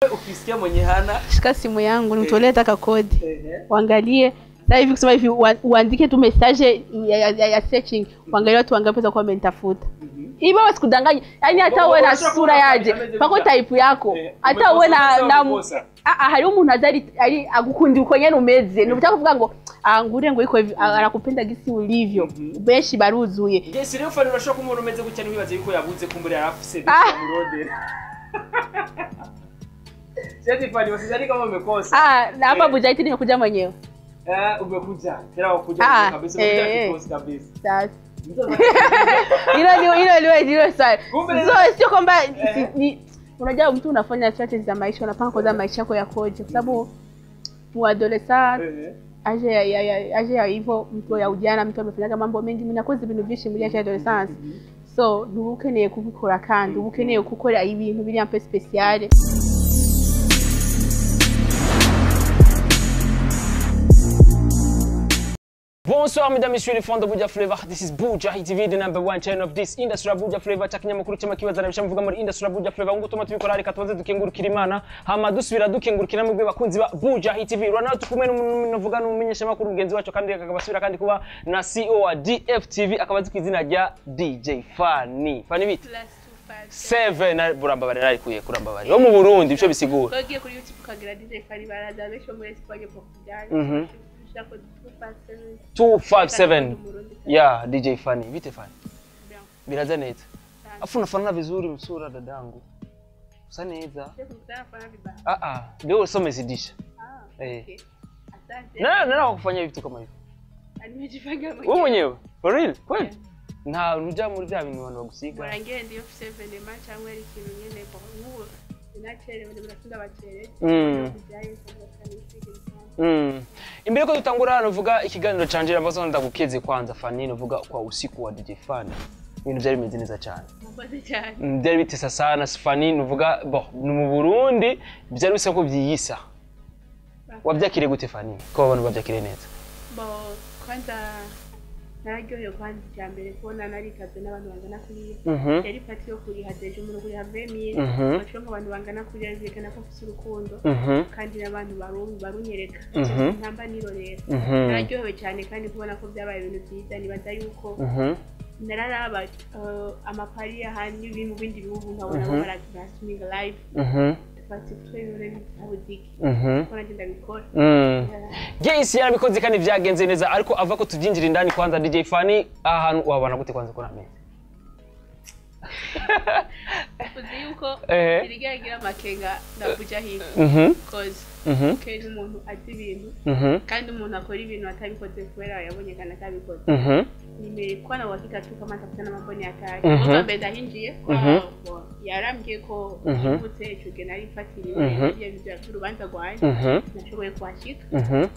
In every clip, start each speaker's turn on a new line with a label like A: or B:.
A: wewe ukisikia mwenye hana
B: shika simu yangu nitolee taka kodi. Waangalie sasa hivi kusema hivi uandike tu message ya searching. Waangalie watu wangapi za comment tafuta. Hivyo wasikudanganye. Yaani hata uwe na sura yaje, pako type yako. Hata uwe na hari umuntu azari ari agukundi uko nyene umeze. Nubutaka kuvuga ngo ngure ngo iko arakupenda gisi ulivyo. Benshi baruzuye.
A: Yes, rero fani urashaka umuntu umeze gutya nibibaze yuko yabuze kumbure yarafise murodera. Sasa fani wasizani kama umekosa.
B: Na hapa Bujahit nimekuja mwenyewe.
A: Umekuja. Tena ukuja kabisa, umekuja kikosi kabisa.
B: Sasa Hilo sana. Sio kwamba unajua mtu unafanya strategy za maisha, unapanga kwanza maisha yako yakoje kwa sababu muadolescent aje ya hivyo mtu ya ujana, mtu amefanya mambo mengi, mnakoze ibintu byinshi muri ya adolescence. So dukeneye kubikora kandi ukeneye gukora ibintu biri ampe special.
A: Bonsoir mesdames et messieurs les fans de Buja Flavor. This is Bujahit TV, the #1 channel of this industry. Buja Flavor takinyamakuru cy'amakibaza na bishamuvuga muri industry Buja Flavor. Ngo tuma tubikora reka tubanze dukengurukira Imana, hama dusubira dukengurukira mwebwe bakunzi ba Bujahit TV. Rwana tukumwe n'umuvuga n'umumenyesha makuru mugenzi wacu kandi akabasubira kandi kuba na CEO wa DFTV akabazi kwizina rya DJ Fanny. Fanny bit 7 na buramba barera arikuye kuramba bari wo mu Burundi bico bisigura.
B: Kogiye kuri YouTube kagira DJ Fanny baraza besho muri Espagne ko kujyana.
A: 257 yeah DJ Fanny vite Fanny biraza neza afu unafanana vizuri msura dadangu usa neza ndio usomezidisha
B: okay asante
A: na kufanya vitu kama hivyo
B: nimejifanya
A: wewe mwenyewe for real kweli na unuja muri bya bintu abantu bagusiga
B: bora ngende yo 7 match amwe ari kintu nyene ko ubu inachere bari barasinda bacere kujaye
A: imbere ko dutangura hano vuga ikiganiro canje ambazo ndagukeze kwanza Fanny vuga kwa usiku wa DJ Fanny ibintu byari bimeze neza cyane
B: mbaze cyane
A: byari bitesa sana Fanny vuga ni mu Burundi byari bisa ko byiyisa wabyakire gute Fanny ko abantu babyakire neza
B: kwanza nararyohewe kwanza cyambere kubona narikaze n'abantu bangana kuri yari pati yo kuri hadeje umuntu kuri havemiye bashonga abantu bangana kuri yazekana ko afite urukundo kandi n'abantu barunyereka ntamba nirorera nararyohewe cyane kandi kubona ko byabaye ibintu byiza nibaza yuko nararaba amapari ahandi mu bindi bihugu nkabona ko baraswing live
A: Yes, yarabikoze kandi byagenze neza ariko ava ko tubyinjira indani kwanza DJ Fanny ahantu wabana gute kwanza kora meza
B: uzi yuko irigagira makenga na Bujahit cause kandi umuntu azi ibintu kandi umuntu akora ibintu atabikoze kubera yabonye kana atabikoze nimekuwa na uhakika tu kama atakutana mambo ni hatari kwa mbenda hinjiye kwa yarambye ko ibutse cyuge nari fatiriwe ibyo bya rubanza rwaye nashoboye kwashika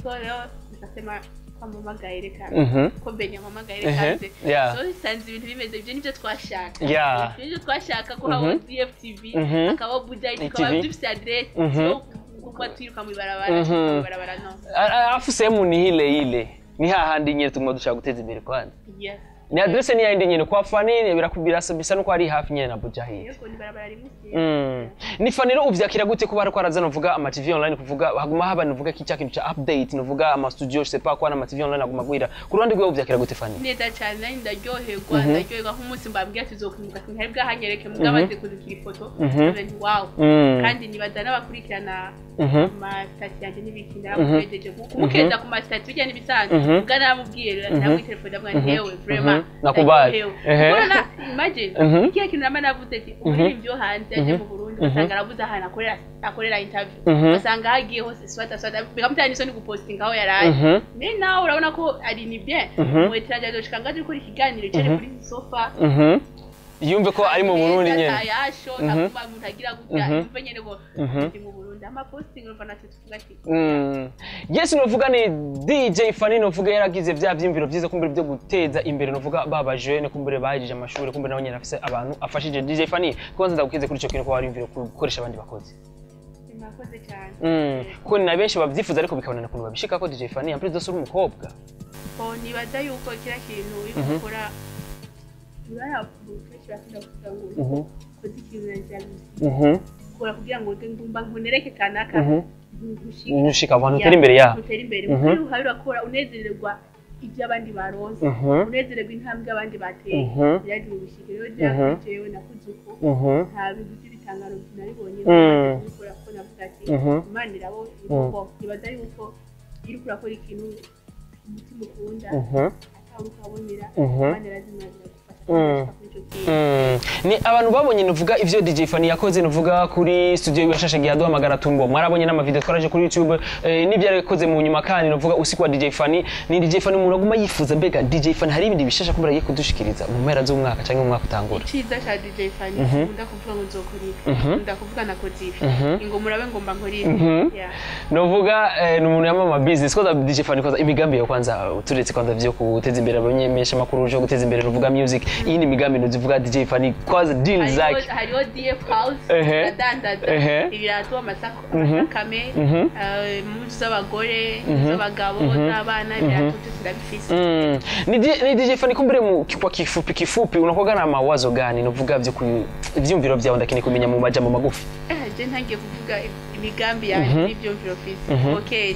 B: so rero nasema mama gaireka ko benya mama gaireka so sanzi ibintu bimeze ibyo nibyo twashaka ibyo twashaka ko hawo DFTV akaba Bujahit ko bafite address so kuko twiruka mu barabara no
A: afuse mu ni ile ni hahandi nyine tuguma dushaka guteza imbere kwanza
B: yes
A: ni adresse ni yindi nyine kwa Fanny birakubira bisa nuko ari hafi nyine na Bujahit
B: yego ni barabara rimwe
A: ni Fanny rero uvyakira gute kuba ari kwaraza novuga ama TV online kuvuga haguma haba novuga kintu cha update novuga ama studio je sais pas kwa na ama TV online aguma gwira ku ruhande rwe uvyakira gute Fanny
B: neza cyane ndaryoherwa nk'umunsi mbabwiye tuzokunyuka ntari bwahanyereke mugabaze kuzikira ifoto kandi wow kandi nibaza n'abakurikirana ma stati yanje n'ibikindira kubejeje kumukenda ku ma stati bijya nibisanzwe ugana namubwiye namwe telefone ndabwa ntewe vraiment
A: nakubali
B: ubona imagine ikihe kintu nama navuze ati uri byo hanze aje mu Burundi basanga aravuze ahantu akorera interview basanga hagiye hose swata bikamutana n'isoni gupostinga aho yaraye me nawe urabona ko ari ni bien mwetraje doshika ngaje kuri kiganiro cyane kuri sofa
A: yumve ko ari mu Burundi nyene
B: ayasho nakuba mutagira gutya yumve nyene ko ndi mu Burundi ama posting urumva tuvuga ati
A: yes novuga ni DJ Fanny novuga yaragize bya byimviro byiza kumbere byo guteza imbere novuga baba jeune kumbere bahije amashuri kumbere nawe nyene afise abantu afashije DJ Fanny kwanza ndagukize kuri cyo kintu ko warimviro gukoresha abandi bakozi
B: nakoze cyane
A: ko na benshi babyifuza ariko bikabona nakuntu babishika ko DJ Fanny en plus de sura umukobwa
B: nibaza yuko kira kintu ikora ibara kuzikirira kugira ngo kuzikirangira bikora kugira ngo ngumba nkunereke kanaka
A: ushika abantu utera imbere yaho
B: utera imbere muri hari urakora unezererwa ibyo abandi baronse unezererwa intambwe abandi bateye byagiye bishike rero byajewe nakuzuko nta bintu by'ibitangaro binaribonye gukora ko navuga ati Imana irabo ibaza yuko iri kurakora ikintu umutima ukunda ukabonera Imana irazimazira
A: ni abantu babonye nuvuga ivyo DJ Fanny yakoze nuvuga kuri studio yashashe gihe aduhamagara Tumbo mwarabonye n'amavideo twaraje kuri YouTube n'ibyo yakoze mu nyuma kandi nuvuga usiku wa DJ Fanny ni DJ Fanny umuntu aguma yifuza mbega DJ Fanny hari ibindi bishasha kumbura ye kudushikiriza mu mpera z'umwaka cyangwa mu mwaka utangura
B: iciza cha DJ Fanny nkunda kuvuga ngo nzokorira nkunda kuvuga nakoze ibi ngo murabe ngomba nkorira
A: nuvuga ni umuntu yamama business koza DJ Fanny koza imigambi yo kwanza turetse kwanza vyo guteza imbere abanyemesha makuru yo guteza imbere nuvuga music iyi ni imigambi nuzivuga DJ Fanny kwaza deal zake
B: hariho DF House adandaza ibirato amasako kame muzi z'abagore z'abagabo n'abana ibirato byose ndabifise
A: ni DJ Fanny kumbere mu kwa kifupi unakoga na mawazo gani nuvuga vyo ivyumviro vyawe ndakini kumenya mu majambo magufi
B: je ntangiye kuvuga imigambi yawe n'ivyumviro fise okay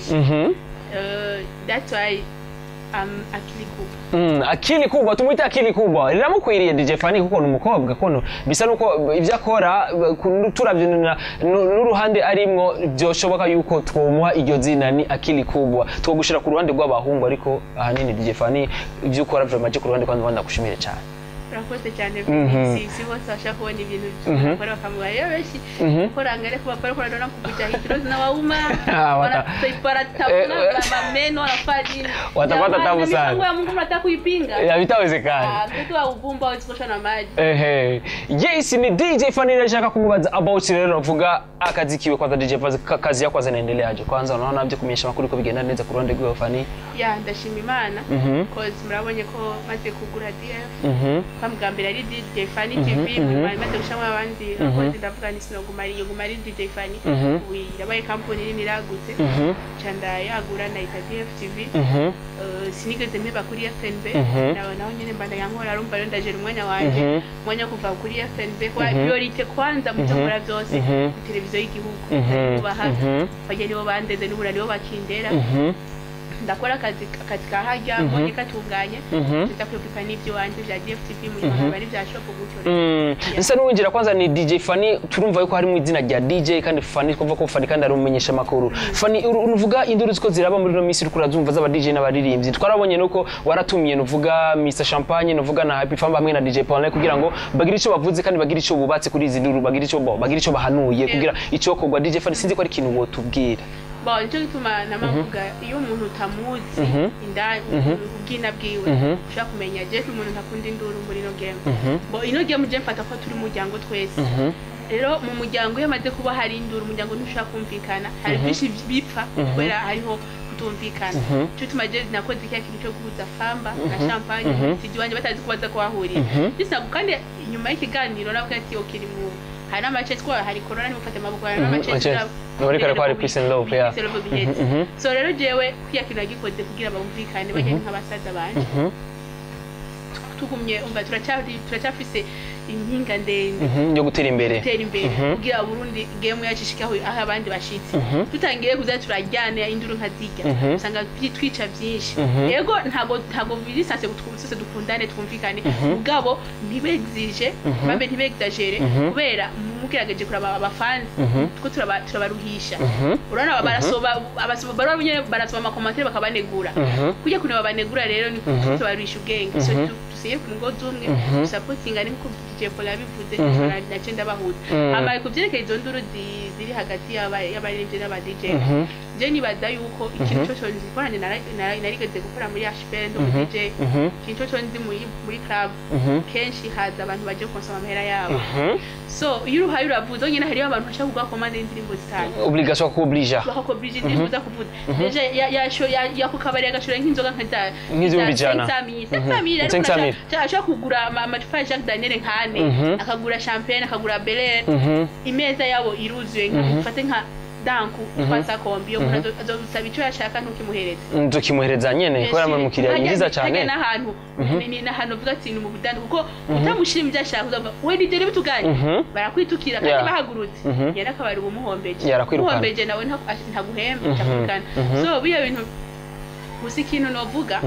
B: that's why akili kubwa
A: akili kubwa tumuita akili kubwa riramukwiriye DJ Fanny kuko numukobwa kono bisa nuko ivyo akora turavye n'uruhande arimwo byoshoboka yuko twomuha iryo zina ni akili kubwa twogushira ku ruhande rw'abahungu ariko ahanini DJ Fanny ivyo ukora vraiment ku ruhande kwandi ndakushimire cyane
B: urakoze cyane si bose bashaka kubona ibintu bakora bakamuha yoshi ukora ngare kuba bakora ndona kukuja hitrozi na wauma para tabuna bameno wanafanya
A: watapata tabu sana
B: Mungu Mungu mnataka kuipinga
A: bitawezekana
B: mtu wa ubumba uzikosha na maji
A: yes ni DJ Fanny nashaka kumubaza about rero uvuga akazi kiwe kwanza DJ kazi yako zinaendeleaje kwanza unaona byo kumenyesha makuru ko bigenda neza ku ruhande rwa Fanny
B: ndashima Imana cause murabonye ko maze kugura DF kwamugambira ari DJ Fanny TV maze gushamwa abandi akoze ndavuga ni sinogumari DJ Fanny yabaye company nini ragutse cyanda yagura na DF TV sinigeze mpeba kuri FNB naho nyene mbanda yankora arumva rero ndaje umwanya wanje mwanya kuva kuri FNB kwa priority kwanza mutokora byose televiziyo y'igihugu bahaza bageni bo bandeze n'ubura nibo bakindera ndakora akazi kahajya mbonye katunganye tutakwibuka n'ibyo wanje bya DFTV muri bari bya shop gucora
A: nsa n'uwinjira kwanza ni DJ Fanny turumva yuko hari mu izina rya DJ kandi Fanny kuva ko Fanny kandi ari umumenyesha makuru Fanny uruvuga induru ziko ziraba muri no misi rukura zumva z'aba DJ n'abaririmbyi twarabonye nuko waratumiye nuvuga Mr Champagne nuvuga na Happy Famba hamwe na DJ Paul kugira ngo bagire ico bavuze kandi bagire ico bubatse kuri izi nduru bagire ico bahanuye kugira ico kogwa DJ Fanny sinzi ko ari kintu wotubwira
B: nicyo gituma namavuga iyo umuntu utamuzi indani ubwina bwiwe ushaka kumenya je umuntu ntakunda induru muri no game ino game je mfata ko turi muryango twese rero mu muryango yamaze kuba hari induru umuryango ntushaka kumvikana hari byinshi bipfa kubera hariho kutumvikana cyo tumaje nakoze iki kintu cyo guhuza Famba na Champagne tidiwanje batazi kubaza ko bahuriye bisa kandi inyuma y'ikiganiro navuga ati okiri mu hari amace twara hari corona ni mufate maboko hari amace
A: nori kare kwari peace and love ya
B: so rero jewe kwiyakira gikoze kugira abumvikane bageni nk'abasaza banje tugumye umva turacyafise impinga ndende
A: yo gutera imbere
B: kugira Burundi game yacishikaho aho abandi bashitse tutangiye kuza turajyana induru nkazijya usanga twica byinshi yego ntago birisase gutwumvise dukundane twumvikane ubwabo ntibexige babe ntibexagere kubera mukirageje kuraba abafans ko turabaruhisha urana barasoma amakomantere bakabanegura kujya kuneba banegura rero ni tubaruhisha ubwenge so tusiye ku ngozi umwe supportinga ni ko DJ Paul yabivuze nace ndabahuza amaye kuvyerekeye izo nduru ziri hagati y'abaririmbyi n'aba DJ je nibaza yuko ikintu cyo nzi kwanje narigeze gukora muri HPL ndo DJ ikintu cyo nzi muri club kenshi haza abantu baje konsoma amahera yabo so iyo uruhaye uravuze nyine hariyo abantu bashaka kugwa komande y'indirimbo zitanu
A: obligation kuoblige
B: indirimbo za kuvuza deja ya kukabari agashura nk'inzoga
A: nk'izumbi jana
B: 500 ashaka kugura amacupa ya Jacques Daniel nkane akagura champagne akagura Bel Air imeza yabo iruzuye nkafate nka danku twasa kombi yo umuntu azosaba ico yashaka ntukimuhereza
A: ntukimuhereza nyene ko yamara mukiriya nyiza cyane
B: n'ahantu ni n'ahantu vuga ati mu budandi kuko utamushira ibyo ashaka uzavuga we ni dere bituganye barakwitukira kandi bahagurutse yera akabari umuhombeje umuhombeje nawe ntaguhemba cyakugana so biyo bintu gusa ikintu novuga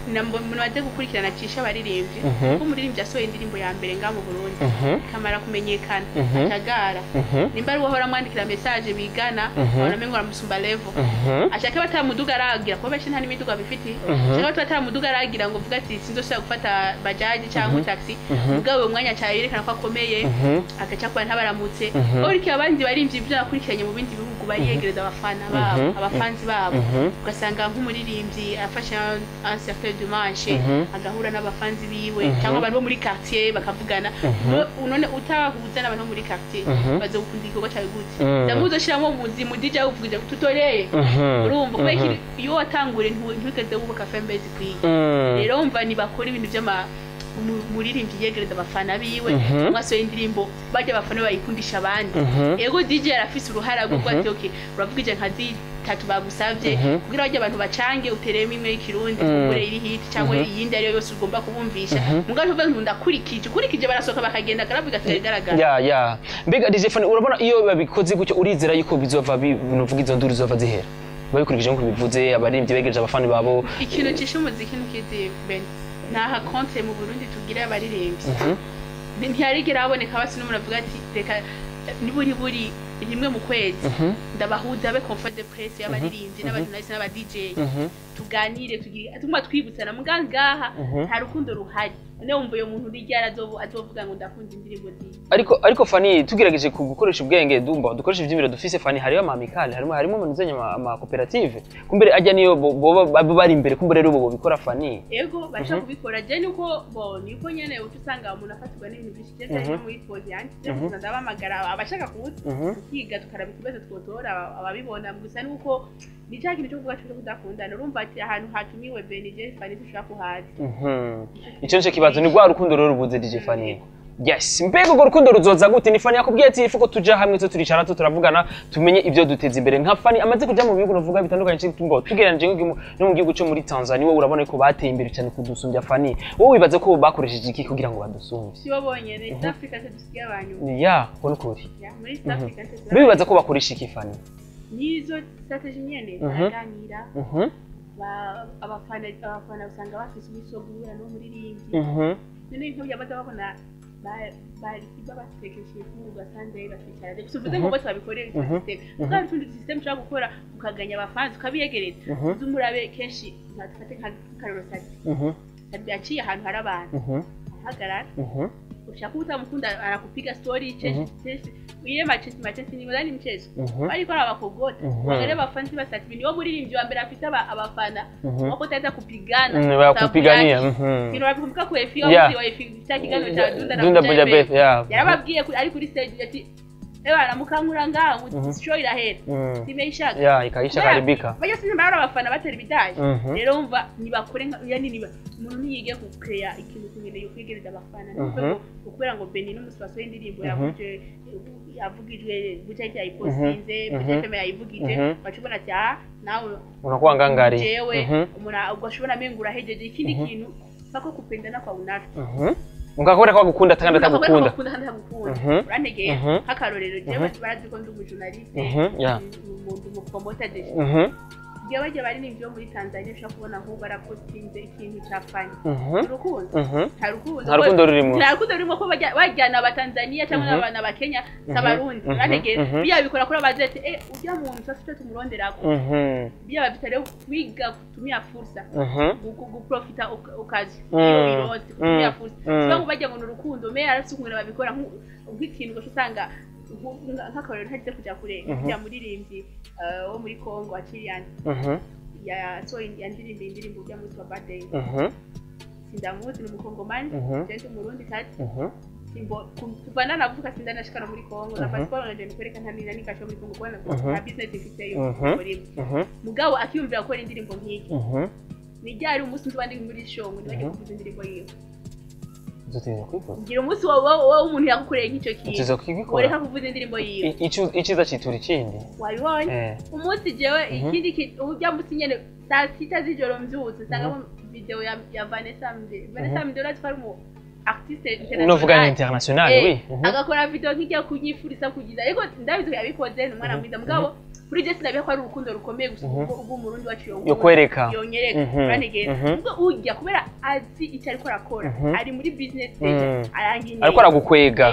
B: umuntu waje gukurikirana cisha abaririmbyi kuko umuririmbyi asohoye indirimbo ya mbere nga mu Burundi kamara kumenyekana atagara nimba ari wahora mwandikira message bigana abamengo aramusumba level ashaka batamuduga aragira kuko benshi nta n'imiduga bifiti ashaka batamuduga aragira ngo vuga ati sinzosha gufata bajaji cyangwa taxi mugawe umwanya cyayo yerekana ko akomeye agaca kwa ntabaramutse uriki abandi barimvyi ibyo akurikiranye mu bindi bihugu bariyegereza abafana babo abafanzi babo ugasanga nk'umuririmbyi afasha un certain dimanche agahura n'abafanzi biwe cyangwa abantu bo muri quartier bakavugana none utahuza n'abantu muri quartier bazo gukunda igikorwa cyawe gute ndamuzo shiramo mu DJ uvugize tutoreye urumva ko iyo watangure ntukeze wubaka fanbase kwiye rero umva ni bakora ibintu by'ama muririmbyi yegereza abafana biwe mwasoye indirimbo bajya abafana bayikundisha abandi yego DJ yarafise uruhara rwo kwati okay uravugije nka tatu bagusavye kugira bajya abantu bacange utereme imwe y'ikirundi kugure iri hit cyangwa iyindi ariyo yose ugomba kubumvisha mugaje uvuga ngo ndakurikije barasoka bakagenda karavuga tugaragara
A: ya mbega DJ Fanny urabona iyo babikoze gutyo urizera yuko bizova bivuga izo nduru zova zihera babikurikije nko bivuze abaririmbyi begereje abafana babo
B: ikintu cisha umuziki ntukizi ben naha konte mu Burundi tugira abaririmbyi ntiyarigera aboneka basi n'umuntu avuga ati reka niburi rimwe mu kwezi ndabahuza be conférence de presse y'abaririmbyi n'abajournaliste n'aba DJ tuganire tuguma twibutsana mugangaha nta rukundo ruhari none wumva uyo muntu rijya azovuga ngo ndakunda indirimbo zi
A: ariko Fanny tugerageje gukoresha ubwenge dumba dukoresha ivyimiro dufise Fanny hariyo amamikale harimo manuzenya ama cooperative kumbere ajya niyo bo bari imbere kumbere rero bo bikora Fanny
B: yego bacha kubikora je niko niko nyene utusanga umuntu afatwa n'ibintu byinshi cyane muri pose yanjye ndabamagara abashaka kuza kiga tukaraba ikibazo twotora ababibona gusa nuko ni cya kintu cyo kuvuga cyo kudakundana urumva ati ahantu hatumiwe Benije Fanny dushaka kuhaza
A: icyo nje kibazo ni rwa rukundo rero rubuze DJ Fanny yes mbego go rukundo ruzoza gute ni Fanny yakubwiye ati ifuko tuja hamwe cyo turicara turavugana tumenye ibyo duteza imbere nka Fanny amaze kuja mu bihugu novuga bitandukanye cy'intumbo tugeranije no mu gihugu cyo muri Tanzania wowe urabona ko bateye imbere cyane kudusumbya Fanny wowe wibaze ko bakoresheje iki kugira ngo badusumbye
B: si wabonye East Africa dusigaye abanyu
A: ya ko nukuri
B: muri East Africa
A: bibaza ko bakoresha iki Fanny
B: nizo strategy nyene baganira abafana usanga bafise ubisogura no muririmbyi none nko yabaza babona bari babatekeshe ku Sunday bakicara gusa uvuze ngo bose babikorera system kandi tundi system cyo gukora ukaganya abafanzi ukabiyegereza uzumurabe kenshi natufate nka karosati yaciye ahantu hari abantu hagarara ushaka utamukunda arakupiga story wiye machesi ni ndani mchezo ariko abakogota bagere bafanzi basati bini wo muririmbyi wa mbere afite abafana wako taza kupigana
A: bakupigania
B: kino babikumbuka ku FI wa FI cyakigano cha Dunda
A: Buja Beth
B: yarababwiye ari kuri stage ati ewa namukankura ngaho show irahera timeishaka
A: ikaisha karibika
B: baje sinimba abafana batera ibidaye rero umva nibakore yani niba umuntu niyige ku create ikintu kimwe yo kwigereza abafana nuko ukubera ngo Beni n'umusibaso y'indirimbo yavugijwe bucya yayipostinze bucya feme yayivugije bacubona ati nawe
A: unakuwa ngangari
B: jewe umuntu ugashobora mengura hejeje ikindi kintu bako kupendana kwa unafiki
A: ungakora kwa gukunda ataganda tagukunda
B: urantegeye hakarorero jewe barazi ko ndi umujournaliste mu promoter de iyo bajya bari n'ibyo muri Tanzania ushaka kubona aho barapostinze ikintu cya Fanny
A: harukundo
B: rurimo ko bajyana abatanzania cyangwa abana ba Kenya sabarundi urantegeye biya bikora kuri abazete ujya mu ntu sasa tumuronderako biya babitare kwiga kutumia fursa guprofita ukazi iyo birose kutumia fursa cyangwa bajya ngo urukundo me arasukura babikora nk'ikintu usanga nk'akarero ntagize kujya kure kujya muririmbyi wo muri Kongo Achirian yandirimba indirimbo bya muri Birthday sindamuzi ni umukongomani cyangwa umurundi kati simbo kuvana navuka sindana shikana muri Kongo na passport na je kwereka ntamira nikasho muri Kongo kwana na business ifite yo mugabo akiyumvira ko indirimbo nk'iki ni ryari umunsi ndwandi muri show ngo nibajye kuvuza indirimbo yiwe
A: Uzotegeza kwikora
B: ngira umunsi wowe umuntu yagukoreye nk'icyo kintu
A: uzoza kwikora
B: ureka kuvuza indirimbo yiwe
A: iciza citura ikindi
B: wabibonye umunsi jewe ikindi ujya munsi nyene saa 6 z'ijoro mvyutse usanga video ya Vanessa Mdee twari mu artiste
A: international oui
B: agakora video nk'ijya kunyifurisa kugiza ariko ndabizo yabikoze n'umwana mwiza mugabo kuri je sinabiye ko ari urukundo rukomeye gusa ubwo umurundi wacu
A: yo kwereka
B: yonyereka banegera ubwo ujya kubera azi icyo ariko arakora ari muri business stage arangiye
A: ariko aragukwega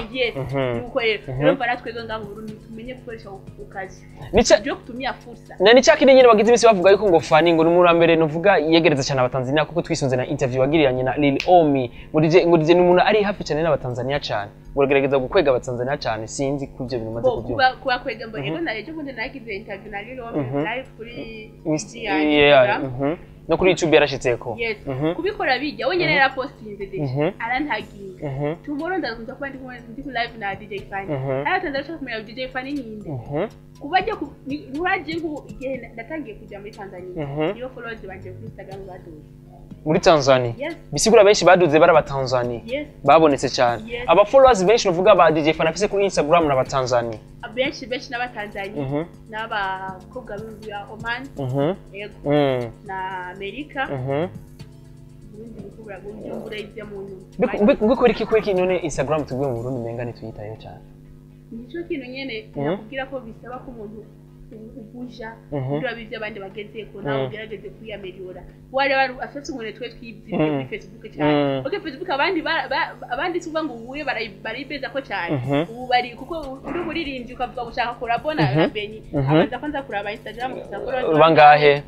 B: nuko rero baratwega ngaho Burundi tumenye gukoresha ukazi
A: nica
B: byo kutumia fursa
A: na nica kindi nyine bagize imisi bavuga yuko ngo Fani ngo numurambere nuvuga yegereza cyane abatanzania kuko twisunze na interview bagiranye na Lil Omi ngurije n'umuntu ari hafi cyane n'abatanzania cyane uragerageza gukwega abatanzania cyane sinzi kubyo bintu maze kubyumva
B: kuba kwega mbo ego naje bundi nagize interview na Lil Omi live kuri
A: no kuri YouTube yarashitseko
B: kubikora bijya we nyene postinze de arantaginga tomorrow ndakunza kuba ndi ku live na DJ Fani aratanza cyo kumenya DJ Fani ninde kubaje nuraje igihe ndatangiye kujya muri Tanzania iyo followers banje kuri Instagram baduze
A: muri Tanzania bisigura benshi baduze bara Tanzania babonetse cyane aba followers benshi nuvuga ba DJ Fani afise kuri Instagram na ba Tanzania
B: benshi n'aba Tanzania n'aba kobwa b'ya Oman yego na Amerika ubundi bikubura gumbura ibyo muntu
A: bikora iki kweki none Instagram tugwe mu Burundi menga nituyitayo cyane
B: nico kintu nyene nakubwira ko bisaba ko umuntu ubuja ndura bivyo abandi bageze ko nawe ugerageze kwiyameliora wari afite umuntu twe twibye kuri Facebook cyane okay Facebook abandi suva ngo ubuye baribeza ko cyane ubu bari kuko uri buririmbye ukavuga ushaka kurabona na Beni abanza kwanza kuraba Instagram gusa
A: bangahe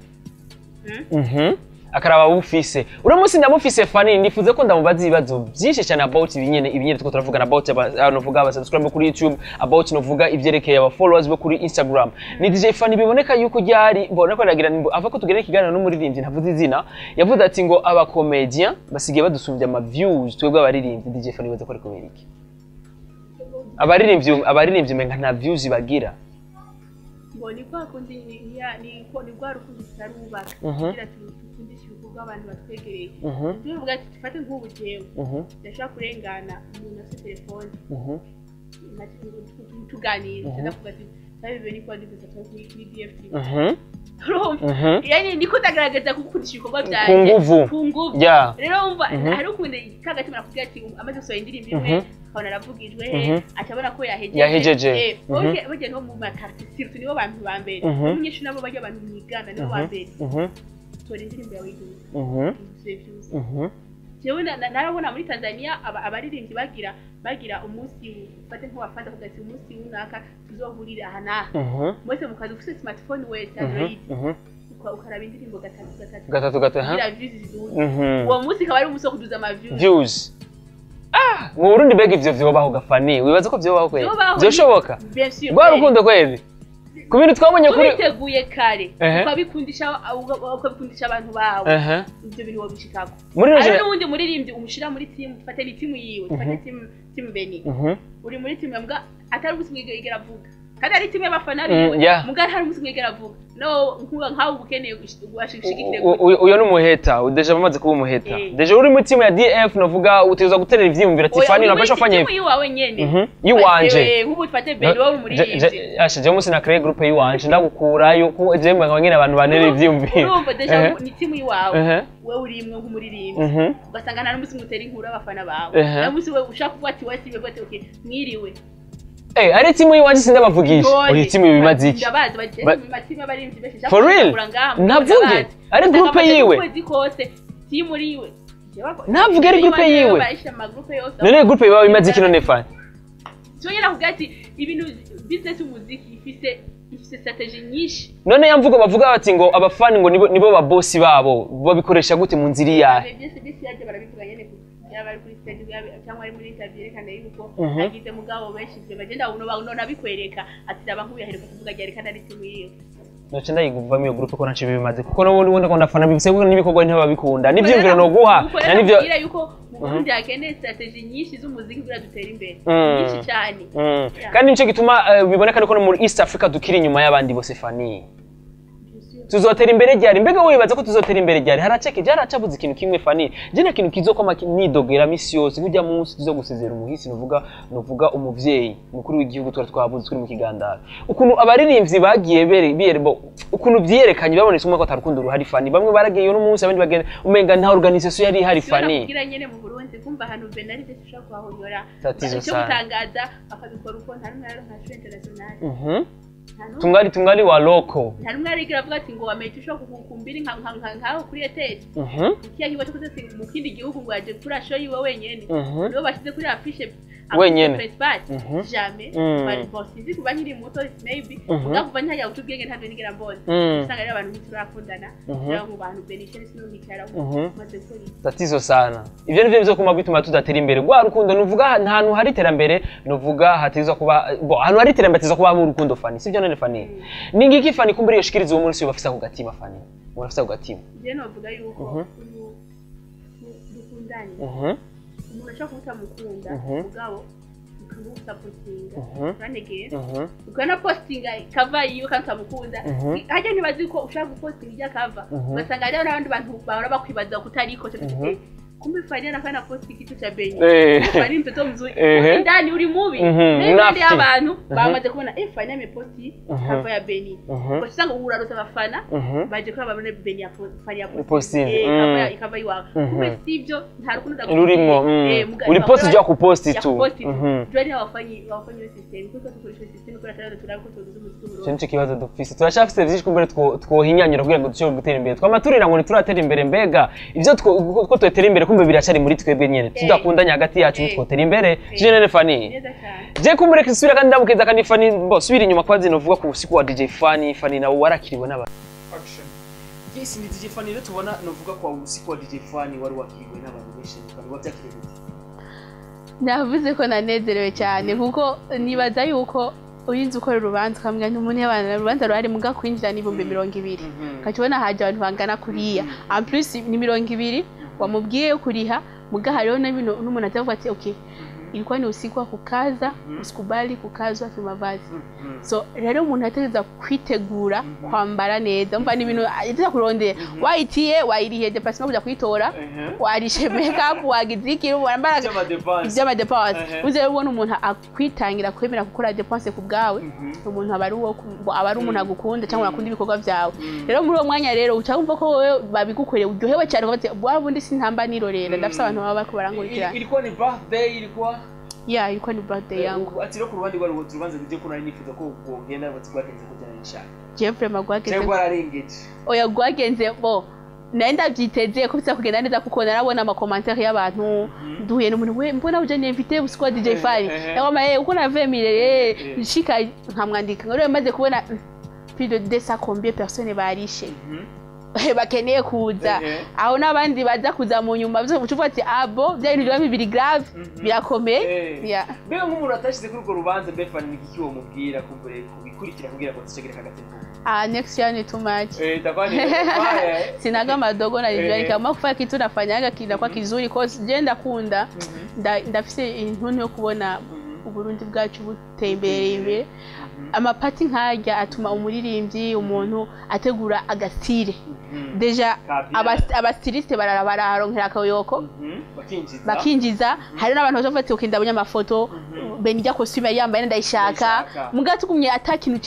A: akaraba bufise uramusi ndamufise Fani ndifuze ko ndamubaza ibibazo byinshi cyane about ibinyene two turavugana about novuga aba subscribe kuri YouTube about novuga ivyerekeye aba followers bo kuri Instagram ni DJ Fani biboneka yuko ryari mbona ko aragira ava ko tugere ikiganiro n'umuririmbyi ntavuze izina yavuze ati ngo aba comedian basigiye badusumbya ama views twebwe abaririmbyi DJ Fani baza ko ari kubera iki abaririmbyi menga nta views bagira
B: mboni kwa kundi ni kwa rukundo tarubaka kugira tukundisha ibikorwa abantu batwegereye tuvuga ati tufate nk'ubu jewe ndashaka kurengana umuntu afite telefone tuganira ndavuga ati sabibe ni kwa ndibuza kuri DFT yani niko ndagaragaza gukundisha ibikorwa byanjye ku nguvu rero umva hari ukundi kagatima kugira ati amaze gusohora indirimbo imwe akabona aravugijwe acabona ko yahejeje bajye no mu makartisiru nibo bantu ba mbere umunyeshuri nabo bajya abantu mwigana nibo ba mbere tora indirimbo yawe jewe narabona muri Tanzania abaririmbyi bagira umunsi bate nk'abafanda kugati umunsi unaka tuzohurira aha naha mwese mukaza ufite smartphone wese Android ukaraba indirimbo gatatu kugira views uwo munsi kaba ari umunsi wo kuduza ama views mu Burundi bega ivyo vyobaho gafani wibaza ko vyobaho kweli byoshoboka bwa rukundo kweli ku bintu twabonye kuri biteguye kare ukabikundisha abantu bawe ibyo bintu wabishikako ari n'undi muririmbyi umushira muri team ufate ni team yiwe ufate team Beni uri muri team mbwa atari ubusumwige igera avuga kandi ari team y'abafana biwe mbwa hari ubusumwige igera avuga no nkaho ubukeneye gushigikire
A: uyo n'umuheta udeje bamaze kuba umuheta deje uri mu team ya DF novuga uteza guterera ivyiyumvira Tiffany nabasha fanye
B: team yiwawe nyene
A: yiwanje
B: nk'ubu ufate Beni wowe umuririmbyi
A: ashaje umunsi na create group yiwanje ndagukurayo ko je mbanga nyene abantu banere ivyiyumvira
B: urumva deje ni team yiwawe wewe uri imwe nk'umuririmbyi ugasanga nta n'umusi mutera inkuru abafana bawe n'umusi we ushaka kuvuga ati wese ibe bote okay mwiriwe
A: ari timu yiwanje sindabavugisha uri timu bimaze iki
B: ndabazi batima barimvye beshe
A: for real navuge ari group yiwe timu riwe navuge ari group yiwe none group yiwe bimaze iki none Fani
B: cyongera kugati ibintu business umuziki ifise strategy nyinshi
A: none yamvugo bavuga bati ngo abafani ngo nibo ba boss babo babikoresha gute mu nziri yahe
B: byose yaje barabivuga nyene yabari kuri stage cyangwa ari muri interview rekana yuko agize mugabo benshi byo bagenda uno nabikwereka ati abankuye aheruka kuvuga cyari kandi ari timu yiwe
A: noce ndayiguvamo iyo group ko naci bimaze kuko n'ubundi ko ndafana bibise n'ibikorwa ntibabikunda nivyumviro no guha
B: na nivyo ira yuko Burundi akeneye strategy nyinshi z'umuziki kugira dutera imbere nyinshi cyane
A: kandi nico gituma biboneka ko no muri East Africa dukiri inyuma y'abandi bose Fani tuzotera imbere ryari mbega wowe wibaza ko tuzotera imbere ryari haracabuze ikintu kimwe Fanny je na kintu kizokoma nidogera misi yose burya munsi tuzogusezera umuhisi nuvuga umuvyeyi mukuru w'igihugu twabuze turi mu kigandara ukuntu abaririmbyi bagiye biyerebo ukuntu byerekanye babonetse umwe ko atarukundo ruhari Fanny bamwe baragiye no munsi abandi bagenda umenga nta organisation yari hari Fanny
B: kugira nyene mu Burundi kumva hano Benaride tushaka kwahonyora cyo gutangaza akabikora uko nta numwe nka show international tungali
A: wa loko
B: nta numwe arigira avuga ati ngo wameye ushaka kukumbira nkaho kuri etete kiya kibacho kose mu kindi gihugu ngo yaje kuri show yiwe wenyene nibo bashize kuri affiche
A: wenyene
B: jamais bari bosizi kuba nkiri muto maybe ugakuva ntaya utubwenge ntavyo nigera mbona usanga ari abantu turakundana cyangwa mu bantu benishere sino mikara maze kuri
A: tatizo sana ivyo nivyo bizokuma bituma tudatera imbere gwa rukundo nuvuga ahantu hari terambere nuvuga hatizwa kuba ahantu hari terambere hatizwa kuba mu rukundo Fanny sivyo none Fanny ningiki Fanny kumbura yoshikiriza uwo munsi bafisa ku gatima Fanny urafisa ku gatima
B: je novuga yuko dukundanye umuntu ashaka kutamukunda mugabo ukamusapotinga ranegera ukana postinga cover yiwe kantamukunda haje nibazi ko ushaka gupostinga ijya cover basanga ari n'abandi bantu bahora bakwibaza kutariko cyo kumbe Fanny anafanya posti kitu cha Benny Fanny mtoto mzuri ndani uri mubi n'abandi abantu bamaze kubona Fanny ameposti cover ya Benny kwa sababu urarota bafana baje kwa babone Benny ya Fanny ya posti cover yiwa kumbe sivyo nta rukundo
A: rurimo uri posti je kuposti tu
B: jwari abafanyi system kuko dukoresha system ko ratara turako tuzuze mu tuburo
A: cyo kibazo dufise turashafise byinshi kumbere twohinyanyura kugira ngo dushobore gutera imbere twamaturira ngo turatera imbere mbega ivyo ko twetera imbere kumbe biracari muri twebwe nyene tudakundanya hagati yacu twotera imbere jenene Fanny je kumbere kisubira kandi ndamukeza kandi Fanny bo subira inyuma kwa zino vuga ku usiku wa DJ Fanny nawo warakiriwe n'abantu action yes ni DJ Fanny rero tubona novuga kwa usiku wa DJ Fanny wari wakiriwe n'abantu benshi kandi wabyakiriwe
B: navuze ko nanezerewe cyane kuko nibaza yuko uyinze ukora urubanza kamwe n'umuntu y'abana rubanza rwari muga kwinjira n'ibumbe 200 kacibona haje abantu bangana kuriya en plus ni 200 wamubwiye kuriha muga hariho n'umuntu atavuga ati okay ilikuwa ni usiku wa kukaza usikubali kukazwa kimavazi so rero umuntu ategeza kwitegura kwambara neza umva ni ibintu yiteza kurondera wayitiye wayirihe déplacement kuja kwitora warishe makeup wagiziki wambara ivyama dépense uze ubona umuntu akwitangira kwemera gukora dépense ku bwawe umuntu abari umuntu agukunda cyangwa akunda ibikorwa byawe rero muri uwo mwanya rero ucumva ko wowe babigukoreye uryohewe cyane ukavuga ati wabundi sintamba nirorera ndafise abantu baba bako barangurikira
A: ilikuwa ni birthday ilikuwa
B: ilikuwa ni birthday yangu
A: ati rero ku ruhande rwa turubanza bije ko nari nifuza ko ugenda batsigwagenze kujana n'ishaka
B: Jeffrey magwagenze
A: cyangwa ararengeje
B: oya gwagenze bo nenda byiteze ko bisa kugenda neza kuko narabona ama commentaire y'abantu duhuye n'umuntu we mbona uje ni invité usiko DJ Fanny yaba uko navemire nshika nkamwandika ngore maze kubona plus de 200 combien personnes barishe bakeneye kuza aho nabandi baza kuza mu nyuma uvuga ati abo byari bibiri grave birakomeye
A: bega nk'umuntu atashize kuri urwo rubanza Fanny n'iki wo mubwira kumbere kubikurikira kugira ngo dushegere kagati
B: next year ni too much sinaga madogo na nijua kama kufanya kitu nafanyaga kinakuwa kizuri cause je ndakunda ndafise intuntu yo kubona Uburundi bwacu buteye imbere amapati nkajya atuma umuririmbyi umuntu ategura agastire deja abastiliste bararonkera akayoyoko bakinjiza hari n'abantu baje bafite ukinda abanyamafoto Benny jya costume yambaye ndayishaka mugatugumye atakintu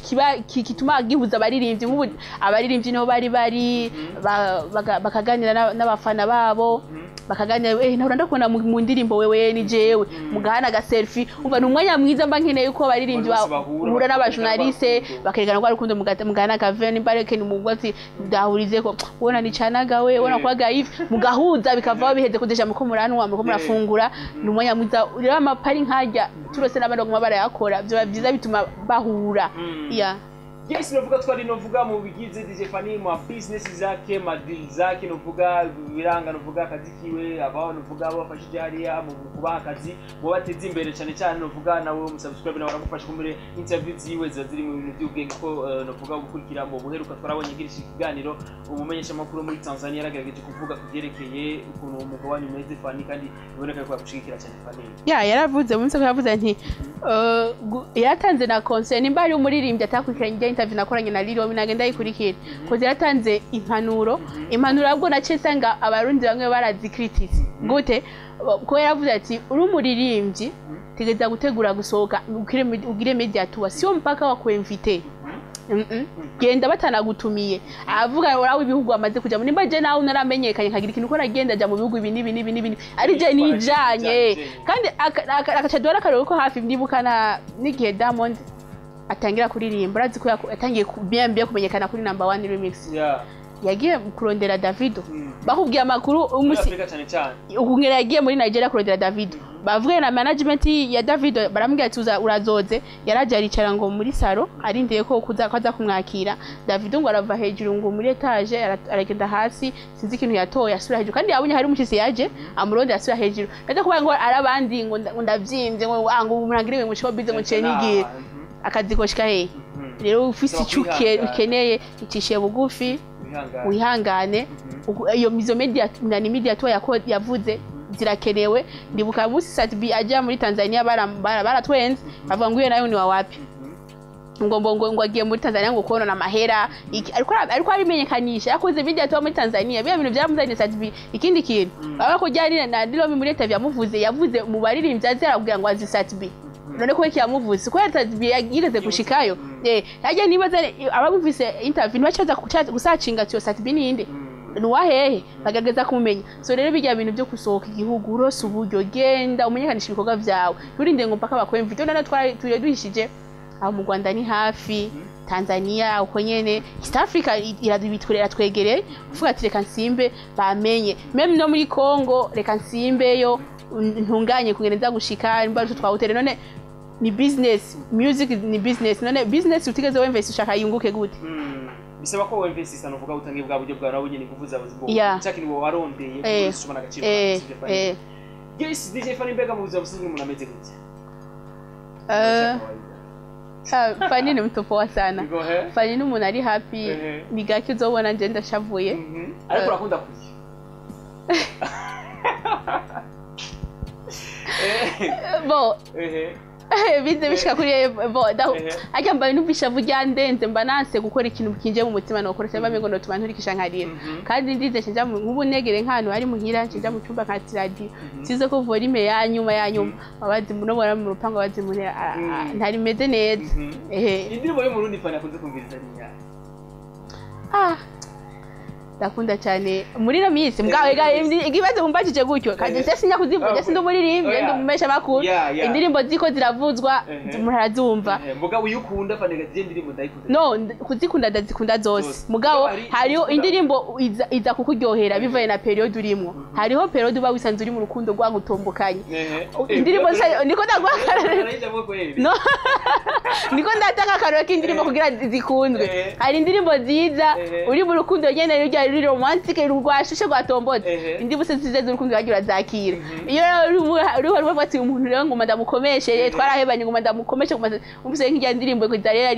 B: kituma gihuza abaririmbyi nk'ubu abaririmbyi no bari bakaganira n'abafana babo bakaganira nahora ndakubona mu ndirimbo wewe ni jewe mugahana ga selfie umva numwanya mwiza mba nkeneye yuko abaririmbyi bahura n'abajournaliste bakerekana ko arukundo mugahana ka veni bareke ni mugwati ndahurize ko ubona ni canaga we ubona kwa gaif mugahuza bikavaho biheze kudeja muko muranwa muko murafungura numwanya mwiza rero amapari nkajya turose n'abandi baguma barayakora byo byiza bituma bahura
A: Yes, novuga twari novuga mu bigize DJ Fanny mu business zake ma deal zake novuga biranga novuga akazi kiwe abaho novuga abafashije hariya mu kubaha akazi mu bateze imbere cyane cyane novuga nawe umusubscribe nawe aragufasha kumure interview ziwe ziri mu bintu by'ubwenge ko novuga gukurikira mu buheruka twarabonye ngirishi kiganiro umumenyesha makuru muri Tanzania yaragerageje kuvuga kuvyerekeye ukuntu umugabo wanyu meze Fanny kandi biboneka ko yakushigikira cyane Fanny yaravuze mu nsi ko yavuze nti yatanze na concert nimba ari umuririmbyi atakurikiranye
B: interview nakoranye na Lilo nagenda yikurikira koze yatanze impanuro ahubwo nace sanga abarundi bamwe barazikritise gute ko yaravuze ati uri umuririmbyi tegeza gutegura gusohoka ugire media tour sio mpaka wa kuinvite genda batanagutumiye avuga urawe ibihugu amaze kuja nimba je nawe naramenyekanye kagira ikintu ko nagenda ja mu bihugu ibi nibi ari je nijanye kandi akacadora karero ko hafi ndibukana n'igihe Diamond atangira kuririmba urazi ko yatangiye bien kumenyekana kuri number 1 remix yagiye kurondera Davido bakubwiye amakuru umusi ukungera yagiye muri Nigeria kurondera Davido bavuye na management ya Davido barambwiye ati urazoze yaraje aricara ngo muri salo arindiye ko kwaza kumwakira Davido ngo arava hejuru ngo muri etage aragenda hasi sinzi ikintu yatoye asura hejuru kandi yabunye hari umushisi yaje amuronde asura hejuru ndaje kuba ngo arabandi ngo ndavyimbye ngo umurangiriwe mu show bize ngo cenigiye akazikoshika he rero ufisi icuke ukeneye icishe bugufi wihangane iyo mizo media na media to yavuze zirakenewe ndibuka busi Satbi aja muri Tanzania baratwenze bavuga ngo iyo nayo ni wa wapi ngo agiye muri Tanzania ngo konona mahera ariko arimenyekanisha yakoze video to muri Tanzania bya bintu byamuzanye Satbi ikindi kintu baba ko jyari na Lilo muri interview yavuze mu baririmbyi azarabwira ngo azi Satbi none ko yamuvuze ko Satbi yigeze gushikayo yaje nibaza abamuvise interview bacaza gusacinga cyo Satbi ninde nuwahehe bagageza kumenya so rero bijya bintu byo kusohoka igihugu urose uburyo genda umenyekanisha ibikorwa byawe urinde ngo mpaka bakwemvite none twari duhishije aho mu Rwanda ni hafi Tanzania uko nyene East Africa iradubitwerera twegereye uvuga ati reka nsimbe bamenye meme no muri Congo reka nsimbeyo ntunganye kugeneza gushika imbazo twawutere none ni business music ni business none business utigeze wemvese ushaka yunguke gute
A: bisaba ko wemvese isano uvuga utangiye bwa buryo bwawe nyine kuvuza abazibo cyakini wo warondeye kushobora agaciro yes DJ Fanny Mbega mu buzima businzwe umuntu ameze gute Fanny ni mtu poa sana Fanny ni umuntu ari happy ni gake uzobona nje ndashavuye ariko urakunda kurya bo bize bishika kuri bo ajya mbaye numvisha vuga ndenze mba nanse gukora ikintu kinje mu mutima no koresha bamengo no tubanturikisha nkarira kandi ndize canja nk'ubunegere nk'ahantu hari muhira canja mu cyumba nka radio size ko volume ya nyuma abazi munobora mu rupango abazi muri ntari meze neza indirimbo yo mu Burundi Fanny akunze kumviriza niya ndakunda cyane muri no minsi mgawe igibaze mumbajije gutyo kandi se sinya kuzivuga sindi umuririmbe ndumumesha makuru indirimbo ziko ziravuzwa murazumva mugabo uyukunda Fanny gaziye indirimbo ndayikunda no kuzikunda ndazikunda zose mugabo hariho indirimbo iza kukuryohera bivaye na period urimo hariho period uba wisanze uri mu rukundo rwagutombokanye indirimbo niko ndagwakarara no niko ndataka karora k'indirimbo kugira zikundwe hari indirimbo ziza uri mu rukundo nyene ruri romantique rwashushe rwatomboze indirimbo zize z'urukundo bagira zakira iyo uri bafati umuntu rero ngo ndamukomeshe twarahebanye ngo ndamukomeshe umvise nk'ijya ndirimbo kuzarera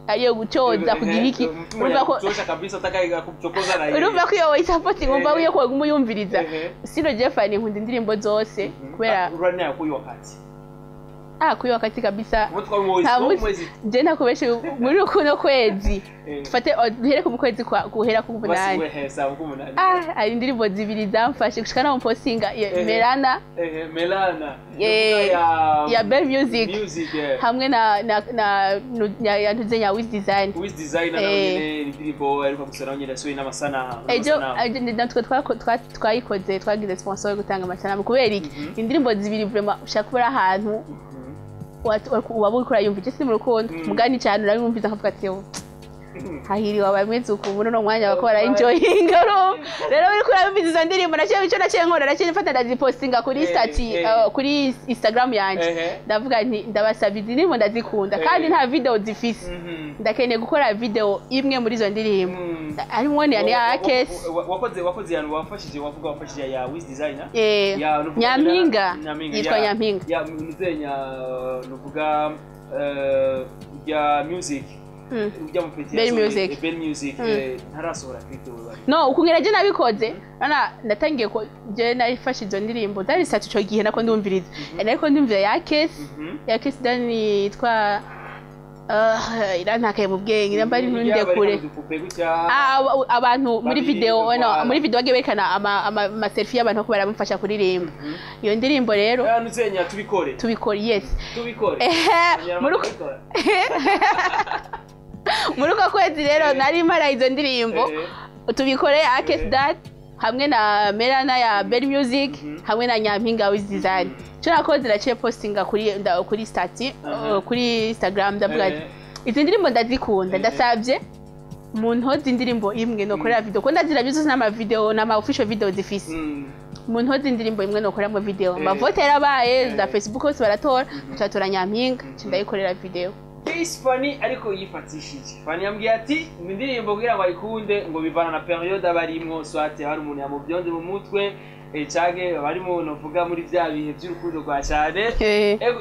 A: ariyo gucoza kugira iki urumva ko cyosha kabisa utakayiga kuchokoza nayo urumva ko iyo support ngomba wiyo ko umuyumviriza sino Jeffani nkunda indirimbo zose kubera urane yakuyi wakati kuyo wakati kabisa je nakubeshe muri rukundo kwezi tufate duhere ku kwezi guhera ku 8 ari indirimbo zibiri zamfashe gushika na postinga Melana ya Bell Music hamwe na ntuzenya Wiz Design na nyine indirimbo ariko gusana nyine so n'amasana natwe twayikoze twagize sponsor yo gutanga amasana kubera iki indirimbo zibiri vraiment ushaka kubera ahantu waba ukora yumvise si mu rukundo mugani cyane urabimumviza akavuga ati hahiriwe abamwezi ukubona no mwanya bakora enjoying rero uri kurabimviza izo ndirimbo naciye icyo naciye nkora naciye mfata ndazipostinga kuri kuri Instagram yanjye ndavuga nti ndabasaba indirimbo ndazikunda kandi nta video zifise ndakeneye gukora video imwe muri izo ndirimbo ari mwone ya case wakoze yantu wafashije ya Wiz Designer ya Nyampinga yitwa Nyampinga ya nuzenya nuvuga ya music Bell Music ntarasohora video no ukungera je nabikoze natangiye ko je narifashe izo ndirimbo zari satu cyo gihe nako ndumviriza ariko ndumvira ya case dani yitwa
B: irantakaye mu bwenge namba ari ntunde kure abantu muri video muri video bagiye berekana ama selfie y'abantu ko baramufasha kuririmba iyo ndirimbo rero
A: nuzenya
B: tubikore yes muruko kwezi rero nari mara izo ndirimbo tubikore Akes that hamwe na Melana ya Bell Music hamwe na Nyampinga with Design cyo nakoze naciye postinga kuri stati kuri Instagram ndavuga izi ndirimbo ndazikunda ndasabye umuntu hoze indirimbo imwe no korera video ko ndazira byose n'ama video n'ama official video zifise umuntu hoze indirimbo imwe no korera mu video amavote yarabaye za Facebook hose baratora tutatora Nyampinga cindayikorera video
A: This Fanny ariko yifatishije Fanny yambwiye ati indirimbo kugira ngo ayikunde ngo bivana na periode abarimwo swate hari umuntu yamubyonze mu mutwe cage barimo novuga muri bya bihe by'urukundo rwa cyane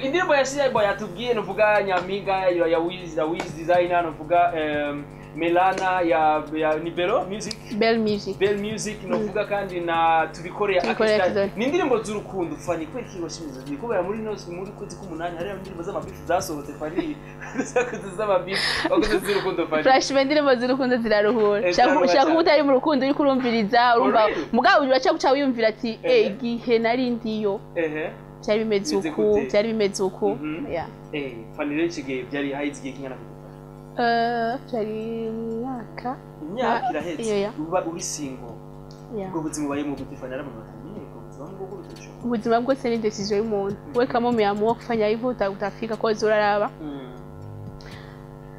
A: indirimbo yashiye yatubwiye novuga Nyampinga ya Wiz Designer novuga Melana ya Bell Music novuga kandi na tubikore ni indirimbo z'urukundo Fanny kweki washimiza kubera muri kwezi k'umunani hari indirimbo z'amabifu zasohotse Fanny z'amabifu bakoze z'urukundo Fanny
B: flash indirimbo z'urukundo ziraruhura shaka utari mu rukundo uri kurumviriza urumva mugabo uraca guca wiyumvira ati igihe nari ndiyo cyari bimeze uko yeah
A: Fanny rero kigiye byari hayizigiye kingana
B: cyari mwaka
A: irahetse uba uri single ubwo buzima baye mu gutifanya n'abantu batamenye
B: ubuzima bwose ni decision y'umuntu we kama umeamua kufanya hivyo utafika kwa uraraba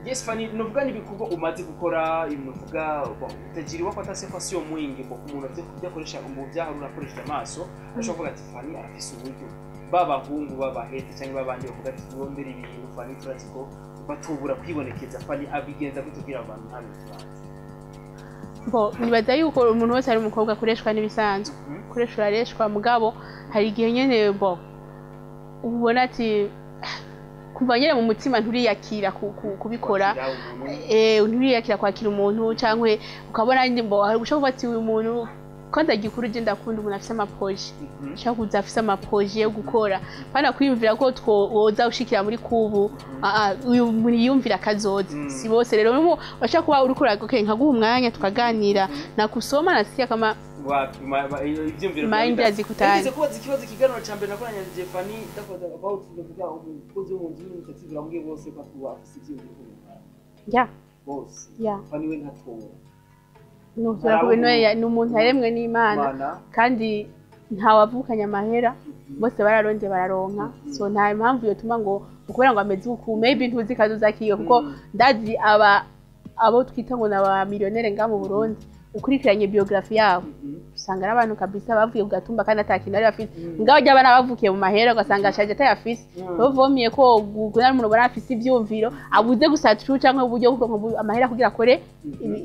A: Yes Fanny novuga nibikugo umaze gukora imuvuga utagiriwa ko atasefasiyo mwingi ngo umuntu byakoresha mu byaharu nakoresha amaso ashobora ati Fanny arafise uburyo babahungu babahete cyangwa babandi bavuga ati urondera ibintu Fanny turatiko batubura kwibonekeza Fanny abigenza gutubwira abantu ntabe tubanze
B: nibaza yuko umuntu wese ari umukobwa akoreshwa n'ibisanzwe akoresha urareshwa mugabo hari igihe nyene ubona ati kuva nyene mu mutima nturiyakira kubikora nturiyakira kwakira umuntu cyangwa ukabona hari gushaka ati uyu muntu kandi gikuru je ndakunda umuntu afise amaproje cyangwa kuza afise amaproje yo gukora pana kwiyumvira ko woza ushikira muri kubu uyu muntu yumvira kazoza si bose rero bashaka kuba uri kuraga nkaguha umwanya tukaganira nakusoma nasikia kama
A: ivyumviro
B: mind azikutana
A: ese kuba ikibazo kiganiro cyambere nakoranya Fanny ndakoza about kuvuga umukozi w'umuntu n'umutetsi biramubwiye bose ko afise ivyumviro bose Fanny we ntatora
B: ni umuntu yaremwe n'Imana kandi ntawavukanye amahera bose bararonde bararonka so nta impamvu yotuma ngo ukubera ngo ameze uku maybe ntuzi kazoza kiyo kuko ndazi abo twita ngo n'aba millionaire nga mu Burundi ukurikiranye biography yabo usanga ari abantu kabisa bavuye ugatumba kandi atakintu ari bafite ngaho jya bana bavukiye mu mahera ugasanga ashaje atayafise bavumiye ko gukuna umuntu barafise ivyumviro abuze gusatura cyangwa uburyo bwo amahera kugira akore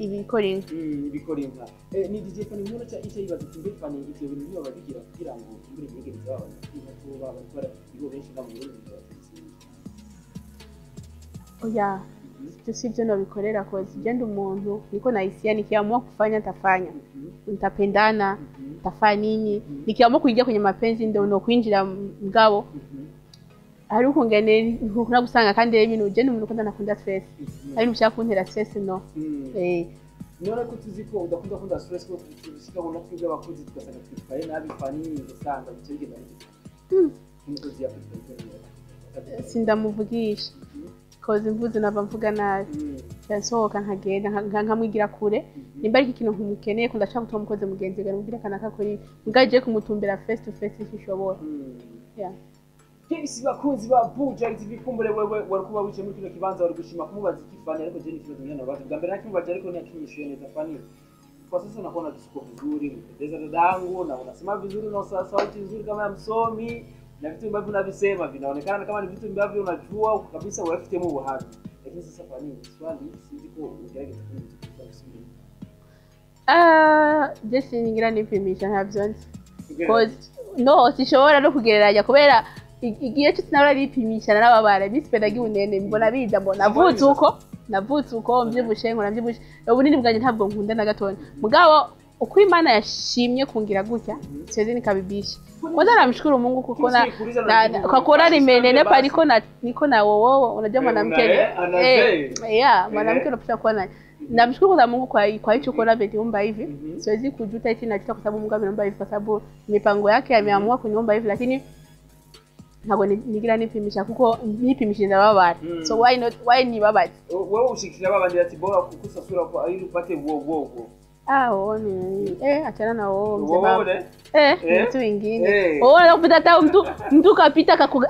A: ibikoringa ni DJ Fanny nkuru cya icyo yibaza kimbe Fanny icyo bintu niyo babigira kugira ngo imbere y'ingeri zabo kuba bakora ibo benshi nga mu Burundi
B: oya sivyo no bikorera kozi genda umuntu niko naisia nikiamua kufanya nitafanya nitapendana nitafanya nini nikiamua kuingia kwenye mapenzi ndio no kuinjira mgabo hari ukungene nkuna gusanga kandi ibintu je n'umuntu kunda nakunda stress ari mushaka kuntera stress no
A: none ko tuziko udakunda stress ko tuzika bona twibwe abakozi tugasanga twitwaye nabi Fanny ngusanga bicegenda n'umukozi yapfuye
B: sindamuvugisha koze mvuze nava mvuga nabi yasohoka nkagenda nkamwigira kure nimba ari ikintu nkumukeneye ko ndashaka gutuma umukozi mugenzi gari mugira kana kakori mugaje kumutumbera face to face ishobora
A: Kesi bakunzi ba Buja TV kumbure wewe warikuba wice muri kino kibanza wari gushima kumubaza Fanny ariko je nikibazo nyana bavuga bwa mbere nakimubaza ariko ntiyakinyishuye neza Fanny kwa sasa nakuona tuko vizuri mpendeza dadangu na unasema vizuri na sauti nzuri kama ya msomi na vitu ambavyo unavisema vinaonekana kama ni vitu ambavyo unajua kabisa uafite mu buhari lakini sasa Fanny swali siko ungerage kufunza
B: just ningira nipimisha ntabyo cause no sishobora no kugereranya kubera igihe cyo sinabara ripimisha n'ababara bispedaga unene mbona biza mbona navutse uko mbyibushe ngo nabyibushe ubunini bwanjye ntabwo nkunda na gatone mugabo uko Imana yashimye kungira gutya siwezi nikabibisha. Kwanza namshukuru Mungu kukona kwa kuona nimenenepa niko na wowo. Unajua mwanamke mwanamke unapaswa kuwa na. Namshukuru kwa Mungu kwa hicho kuona viliumba hivi. Siwezi kujuta eti najuta kwa sababu Mungu ameniumba hivi, kwa sababu mipango yake ameamua kuniumba hivi, lakini ntabwo nigira nipimisha kuko nipimisha ndababara. So why ni babati?
A: Wewe ushikira babandi ati bora kukusasura kwa ili upate wowo.
B: Achana na wao mzee baba. Mtu mwingine. Unapita hata mtu kapita kakuga.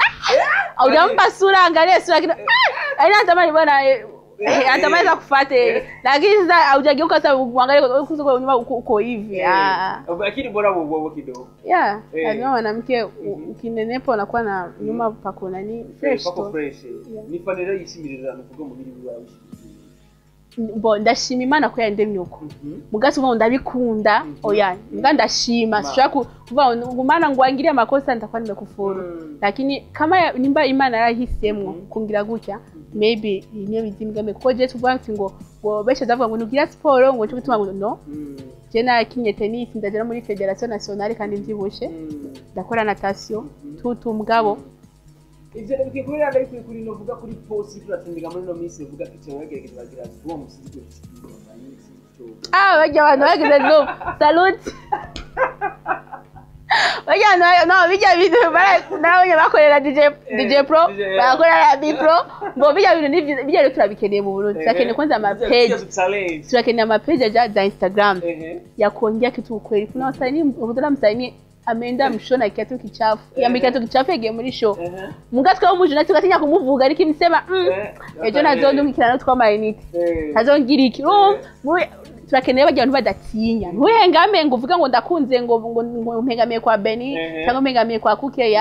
B: Hujampa sura, angalia sura kidogo. Aina natamani bwana anatamani kufuate. Lakini sasa haujageuka sasa uangalie kuko nyuma uko hivi.
A: Lakini bora wowo kidogo.
B: Ndio mwanamke ukinenepa unakuwa na nyuma pako nani fresh.
A: Pako fresh. Nifanira yishimirira nukuvuga mu biri bwawe.
B: Ndashima Imana ko yandemye uko mugasi ngo ndabikunda oya nga ndashima sishaka kuva ngumana ngwangiriye amakosa ntakwa nimekufuru, lakini kama nimba Imana yarahisemwe kungira gutya maybe niyo bizimgame kuko je tuvuga ngo beshe davuga ngo nugira sport ngo cyo gutuma ngo no je na kinye tennis ndagera muri Federation Nationale kandi mbyibushe ndakora natation tutu mugabo
A: ivyo bikikurira ndabikuri no vuga kuri post turatindiga muri no minsi vuga kice wegereke bagira uwo musizwe
B: bajya abantu bagize no salute bajya no bijya video nabonye bakorera DJ Pro bakorera B Pro ngo bijya bintu bijya turabikeneye mu Burundi sakene kwanza ama page turakeneye ama page za Instagram ya kuongea kitu ukweli. Kuna wasanii udala msanii ameenda mshona kiatu kichafu kiatu kichafu yege muri show mugatwe wo mujuna tukatinya kumuvuga ariko imsema ejo nazondo nkikirano twa mainite hazongira iki turakeneye abantu badatinya ntuhengame ngo uvuga ngo ndakunze ngo mpengamiye kwa Beni cyangwa mpengamiye kwa Kuke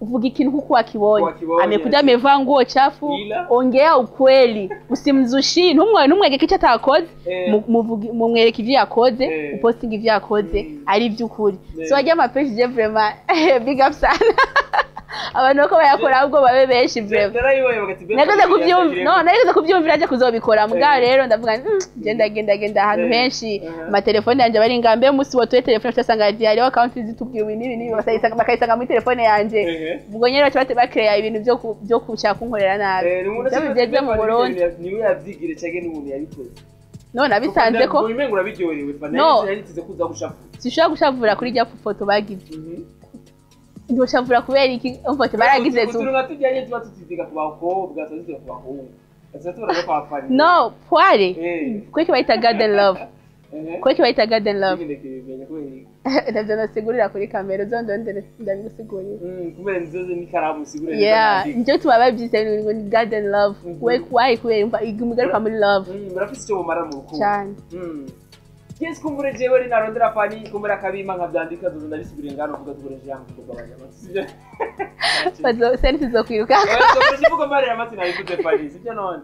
B: uvuga ikintu kuko wakibonye amekuja amevaa nguo chafu ongea ukweli usimzushi ntumwege kicha takoze mumwereke ivyo yakoze uposting ivyo yakoze ari vy'ukuri so ajya ama page je vraiment big up sana abantu bako bayakora ahubwo babe benshi vraiment nageze kuvyumvira aje kuzobikora mugabo rero ndavuga genda ahantu henshi ama telefone yanje bari ngambe musi wo telefone cyasanga diary account zitubwiye ibintu bakayisanga muri telefone yanje ubwo nyene bace bakreya ibintu byo kushaka kunkorera nabi byabigeze mu Burundi
A: niwe yavyigire cyage n'umuntu yabikoze
B: nabisanze ko
A: ubimengo urabiryoherewe fanele yaritize kuza gushafura
B: sishobora gushavura kuri rya foto bagize ndio shavura kubera iki foto baragize tu
A: tujyanye tuba tutiziga ku bakobwa tuziga ku bahungu
B: no poire kweki bayita garden love kweki bayita garden love ndavyo nasigurira kuri kamera zondo ndabigusigurira
A: kumbe nzoze nikaramu sigurira
B: nje tubababyise ngo garden love why kubera umugaruka muri love
A: murafise cyo bumara mu rukundo
B: cyane
A: Yes, kumbure jewe ri narondera fani kumbura kabima nkabyandika duzo ndabisigurira ngano vuga dukoresha yangu kugabanya amatsi.
B: Bazo sense zo kwiruka.
A: So kuvuga mari amatsi nayikuze fani sibyo none.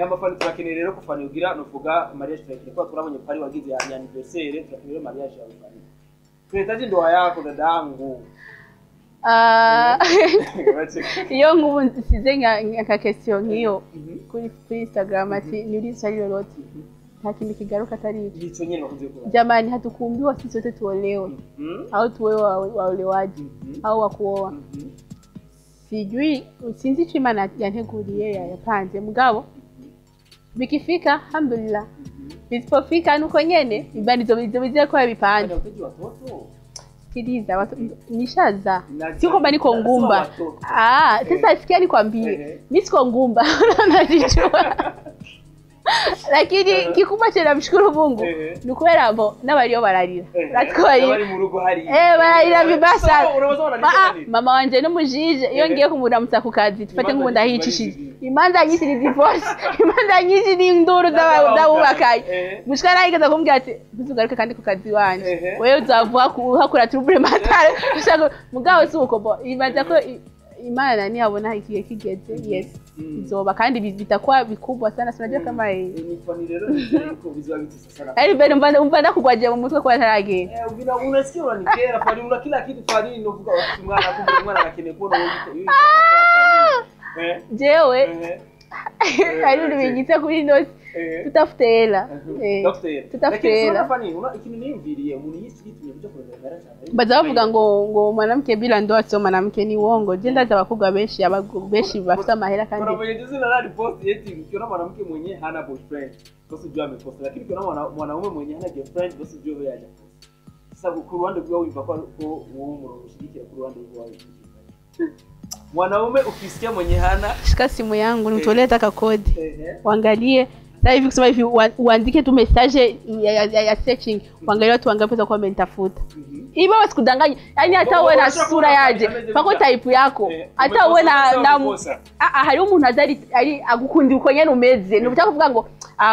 A: Amafani turakeneye rero kufani ugira nuvuga mariage turakeneye kwa turabonye pari wagize ya anniversaire turakeneye mariage ya fani. Twetaje ndoa yako dadangu.
B: Iyo ngubu nsize nka question nkiyo kuri Instagram ati nuri salio loti. Hakini kigaruka tari
A: hicho nyene nakuze kwa
B: jamani hatukuambiwa sisi wote tuolewe au tuwe waolewaji au wakuoa sijui sinzi chimana yanteguriye yapanze mugabo bikifika alhamdulillah bisipofika nuko nyene ibanizo bize kwa bipanze kiriza watu nishaza siko mbani ko ngumba sasa sikia nikwambie mimi siko ngumba unajijua lakini kikubwa cyane mshukuru Mungu nukwera abo nabariyo bararira
A: bari mu rugo hari
B: bararira bibasa mama wanje n'umujije iyo ngiye kumuramutsa ku kazi tufate nk'umuntu ahicishije imanza nyinshi ni divorce imanza nyinshi ni nduru z'abubakaye mushikara yigeze kumbwira ati bizugaruke kandi ku kazi wanje wewe uzavuga kuhakura trouble mentale mugabo si uko bo ibaza ko Imana ni abona ikiye kigeze yes izoba kandi bitakuwa bikubwa sana sinajua kama
A: ni fani rero niko bizwa bitisa sana
B: ari bene umva kugwaje mu mutwe kwa tarage
A: ubina unasikia unanikera fani una kila kitu fani novuga umwana kumbe umwana akeneye kubona
B: jewe ari uri bingitse kuri ndosi tutafute hela tutafute hela baza bavuga ngo mwanamke bila ndoa sio mwanamke, ni uongo. Je, ndaza abakobwa benshi bafite amahera kandi
C: ukiona mwanamke mwenye hana boyfriend basi jua ameposta, lakini ukiona mwanaume mwenye hana girlfriend basi jua yeye hajaposta. Sasa ku Rwanda kwa wimba kwa uwo mushirikira ku Rwanda kwa mwanaume ukisikia mwenye hana,
B: shika simu yangu nimtolee hata kodi uangalie sasa hivi, kusema hivi uandike tu message ya searching, uangalie watu wangapi kwa wamentafuta hivyo, wasikudanganye. Yani hata uwe na sura yaje pako type yako, hata uwe na hari umuntu azari ari agukundi uko nyene umeze, nubutaka kuvuga ngo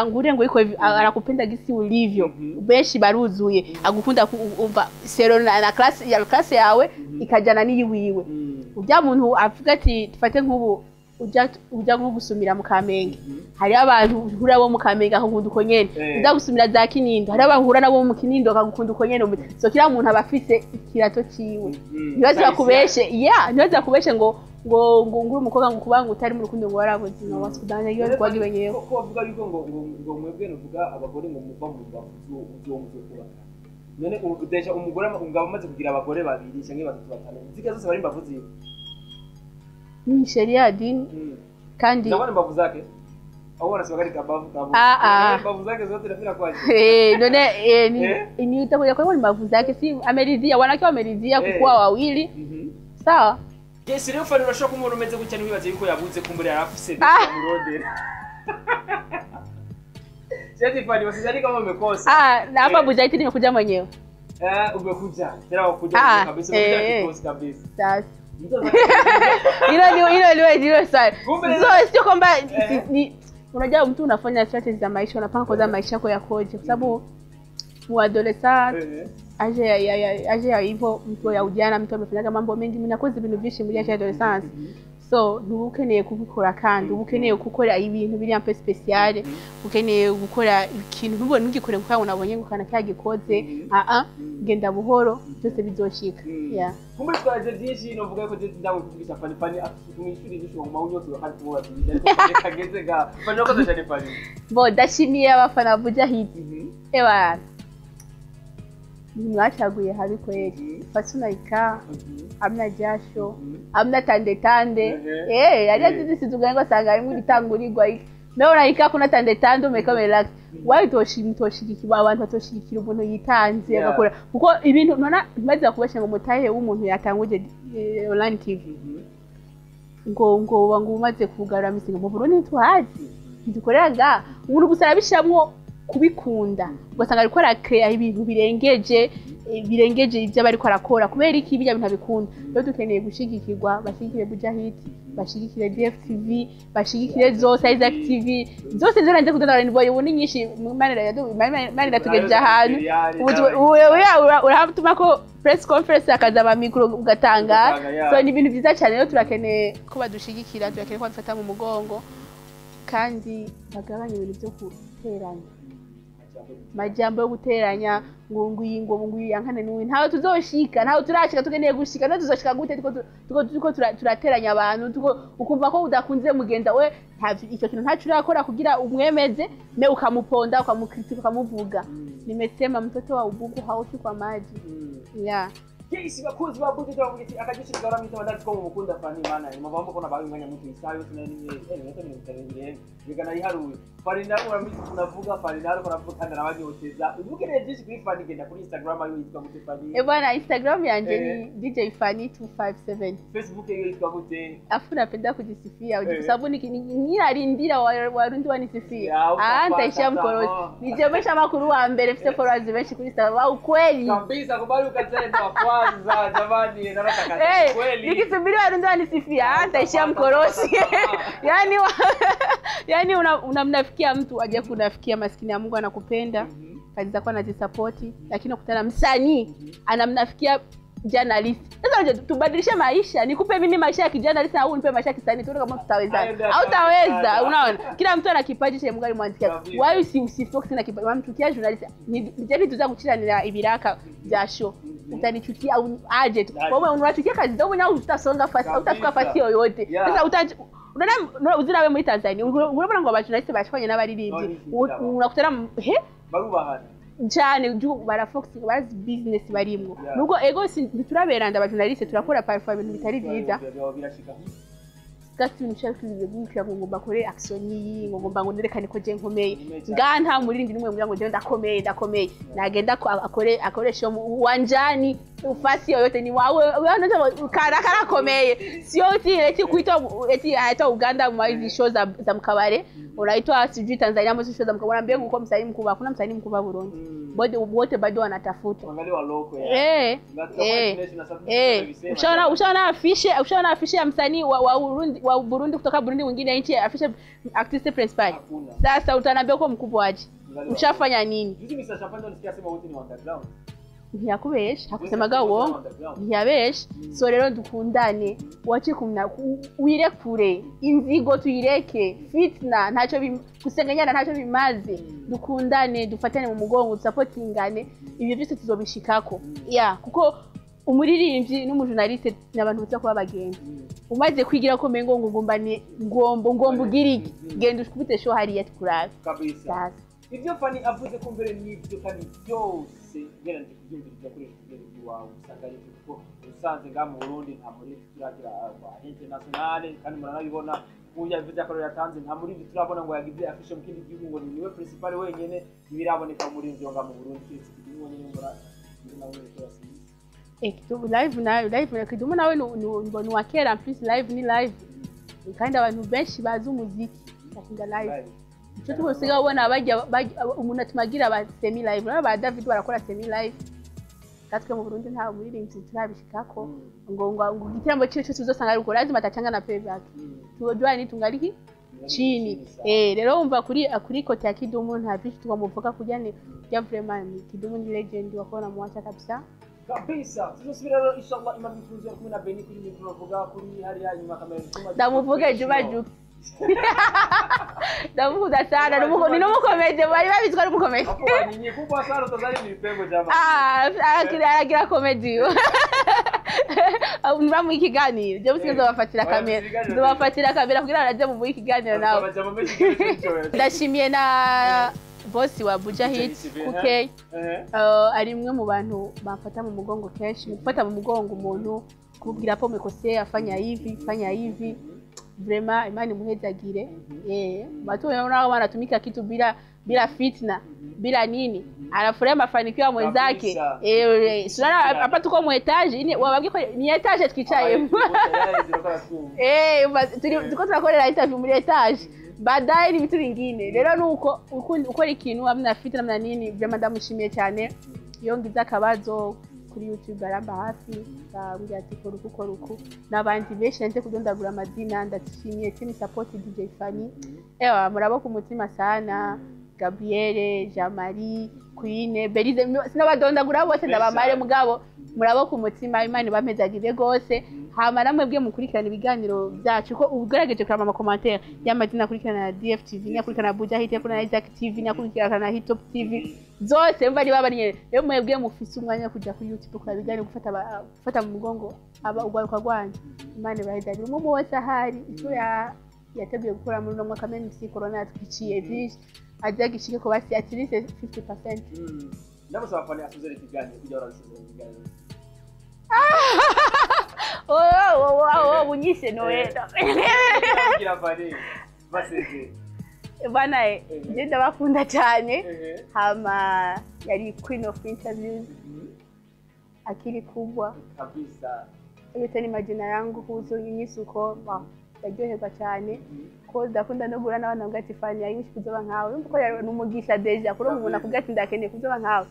B: ngure ngo iko hivi arakupenda gisi ulivyo, benshi baruzuye agukunda umva sero na class yawe ikajana niyiwiwe. Ujya muntu avuga ati tufate nk'ubu ujya nko gusumira mu Kamenge, hari abantu hura bo mu Kamenge akagukunda uko nyene, ujya gusumira za Kinindo hari abantu hura nabo mu Kinindo akagukunda uko nyene. So kila muntu abafise ikirato ciwe, nibaza bakubeshe nibaza bakubeshe ngo nguru umukobwa ngo kubanga utari mu rukundo ngo warabuze no wasikudanya iyo kwaje benyewe
C: ko bavuga yuko ngo mwebwe nuvuga abagore ngo muva mu bavuzo uzonzo kuba none udesha umugore ngabo amaze kugira abagore babiri cyangwa batatu batanu, zika zose bari mbavuze iyo
B: ni sheria ya dini kandi
C: ndabona mbavu zake au wanasema kali kabavu mbavu zake zote nafika kwaje
B: none ni utakuja kwa mbavu zake, si ameridhia, wanawake wameridhia kukua wawili sawa.
C: Yes, leo fani urashaka umuntu umeze gutya nibibaze yuko yabuze kumbure yarafuse murondera. Sasa fani wasizani kama umekosa.
B: Na hapa Bujaiti nimekuja mwenyewe.
C: Umekuja. Tena ukuja kabisa, umekuja kikosi kabisa.
B: Sasa. Hilo sana. So sio kwamba unajua mtu unafanya strategies za maisha, unapanga kwa maisha yako yakoje, kwa sababu muadolescent aje ya hivyo mtu ya ujana, mtu amefanyaga mambo mengi, mnakoze ibintu byinshi muri ya adolescence. So ntukeneye kubikora kandi ukeneye gukora ibintu biri ampe special, ukeneye gukora ikintu ntubone ugikore kuko unabonye ngo kana cyagikoze genda buhoro byose bizoshika.
C: Kumbe twaje byinshi novuga ko ndawe kuvugisha fani atumishuri bisho mu maunyoto kandi tuwa tubijya kageze ga fani ko cyane fani
B: bo dashimiye abafana Bujahi ewa mwachaguye habi kweli, fasuna amna jasho amna tande yari zisizuganga sanga ari muri tangurirwa iki nawe urayika kuna tande umeka relax. Why toshimitoshiriki abantu batoshirikira umuntu yitanze agakora kuko ibintu nona maze kubasha ngo mutahe w'umuntu yatanguje online TV ngo wangu umaze kugarura misinga mu Burundi tuhazi ntidukoreraga umuntu gusara bishamwo kubikunda ugasanga ariko arakrea ibintu birengeje ibyo bari kwarakora kubera iki bijya bintu bikunda. Rero dukeneye gushigikirwa, bashigikire Bujahi, bashigikire DFTV, bashigikire zose Isaac TV zose nzanze kudodora ni boyo ni nyinshi mani tugeje ahantu urahatuma ko press conference akaza ba micro ugatanga. So ni ibintu byiza cyane, rero turakeneye ko badushigikira, turakeneye ko bafata mu mugongo kandi bagabanye ibintu byo guteranya majambo yo guteranya ngo yankane n'uwi ntawe tuzoshika, ntawe turashika, tugeneye gushika, no tuzoshika gute tuko turateranya abantu ukumva ko udakunze mugenda we icyo kintu ntacu urakora kugira umwemeze me ukamuponda ukamukritika ukamuvuga. Nimesema mtoto wa ubugu haushi kwa maji.
C: Kesi bakuzi babuze twabugiti akagishika garamita badati ko mukunda fani mana mavambo kona baginganya mutu isayo tunani neta n'interengire bigana iharuye fani nawe uramisi kunavuga fani nawe kunavuga kandi nabanyoteza ubukene byinshi kuri fani genda kuri Instagram ayo yitwa gute fani
B: bwana Instagram yanje ni DJ Fani 257,
C: Facebook yo yitwa gute
B: afu napenda kujisifia kwa sababu nirarindira warundi wanisifia ntaishia mkorozi nijemesha makuru wa mbere fite followers benshi kuri Instagram ukweli
C: kabisa kubali ukazenda kwa jamani nataka kweli
B: nikisubiri warundi wanisifia ntaishia mkorozi yani unamnafikia mtu aje kunafikia maskini ya Mungu anakupenda kazi zako anazisupport, lakini ukutana msanii anamnafikia journalist. Sasa tubadilishe maisha, nikupe mimi maisha ya kijournalist au unipe maisha ya kisanii, tuone kama tutawezana au taweza. Unaona kila mtu ana kipaji cha Mungu alimwandikia. Why usifocus na kipaji mtukia journalist ni tuza kuchiranira ibiraka bya show utanichukia au aje tu wewe unachukia kazi zangu na utasonga fasi utafika fasi yoyote. Sasa urabona uzirabe muri Tanzania urabona ngo abajournaliste bashwanye n'abaririmbyi urakutera he
C: barubahana
B: cyane barafoxing barazi business barimwo nuko ego ntituraberanda abajournaliste turakora parfois ibintu bitari byiza gati nshaka kwiga ngo bakore action yi ngo ngomba ngo nerekane ko je nkomeye nta murindi numwe ngo je ndakomeye nagenda akoresha uwanjani ufasi yoyote ni wawe karakomeye sio eti kuita eti aita Uganda mu hizi shows za mkabare unaitwa sijui Tanzania mu shows za mkabare mbegu kwa msanii mkubwa kuna msanii mkubwa Burundi wote bado wanatafuta
C: angalia loko
B: ushaona afishe ya msanii wa Burundi kutoka Burundi mwingine nchi afishe artist principal sasa utaniambia uko mkubwa aje ushafanya nini
C: hizi Mr. Shapando nisikia sema wote ni underground
B: ntiyakubesha hakusemaga uwo ntiyabesha so rero dukundane wache wirekure inzigo tuyireke fitna ntacyo kusenganyana ntacyo bimaze dukundane dufatane mu mugongo supportingane ibyo byose tuzobishikako kuko umuririmbyi n'umujournaliste n'abantu butsa kuba bagenzi umaze kwigira ko mengo ngomba ugiriki genda ushukubite show hariya tukurabe
C: kabisa ivyo Fani avuze ko mbere n'ibyo kandi byose geranje kubyumvira byakoresha kugera iwawe usanga ari kuko usanze nga mu Burundi nta muri turagira international kandi muranabibona uya yavuze ko yatanze nta muri turabona ngo yagize afishe mu kindi gihugu ngo niwe principal wenyene ibiraboneka muri ivyo nga mu Burundi kiretse kidumu wenyene ngora nawe cyose
B: kidumu live kidumu nawe ni wakera plus live ni live kandi abantu benshi bazi umuziki bakinga live cyo tusiga ubona bajya umuntu atumagira ba semi live ba David barakora semi live katwe mu Burundi nta muririmbyi turabishikako ngo gitambo cyo tuzosanga ari uko lazima atachanga na playback tujwa ni tungaliki chini rero umva kuri kote ya Kidumu nta bishi tukamuvuka kujane ya vraiment Kidumu ni legend wakona mwacha kabisa
C: tuzosubira rero inshallah imana bifuza kumwe na Beni kuri mikro vuga kuri hariya nyuma kamera
B: ndamuvuga Juba ndavuga sana numukomeje bari babizwa numukomeje
C: ni kuko sana tazari ni pengo jama
B: agira comedy niba mu ikiganiro je busigazo bafatira kamera kugira araje mu ikiganiro nawe ndashimiye na boss wa Buja Hits okay ari mwe mu bantu bafata mu mugongo kenshi gufata mu mugongo umuntu kubwira po mekose afanya hivi vraiment imani muhezagire watu wanatumika kitu bila fitna bila nini anafurahia mafanikio ya mwenzake sura hapa tuko mu etage ni wababwiko ni etage twicaye tuko tunakorera interview muri etage baadaye ni vitu vingine rero nuko uko ikintu amna fitna amna nini vraiment ndamushimiye cyane yongiza kabazo kuri YouTube aramba hafi bambye ati kora uko nabandi benshi nze kudondagura amazina ndashimiye team support DJ Fani murabo ku mutima sana Gabrielle Jean-Marie Queen Belize sinabadondagura bose ndabamare mugabo murabo ku mutima imana bamezagire gose hama namwe bwe mukurikirana ibiganiro byacu ko ugerageje kurama ama commentaire y'amazina kurikirana na DFTV n'akurikirana Buja Hit n'akurikirana Isaac TV n'akurikirana na Hitop TV zose mva ni babanye rero mwebwe mufise umwanya kujya ku YouTube kwa biganiro gufata mu mugongo aba ugwaruka gwanje imana bahedagire umwe wose ahari icyo yateguye gukora muri no mwaka menshi corona twiciye byinshi ajagishike ko basi at least 50%.
C: Ndabasaba Fani asuzere ikiganiro kujya barasuzera ikiganiro.
B: Bunyise noenda.
C: Kira Fani baseze.
B: Bana je ndabakunda cyane hama yari queen of interviews akili kubwa
C: kabisa.
B: Yote ni majina yangu huzo nyisuko yaryoherwa cyane ko ndakunda no gura n'abana ngati Fani yayishi kuzoba nkawe umva ko yari numugisha deja kuri umuntu akugati ndakeneye kuzoba nkawe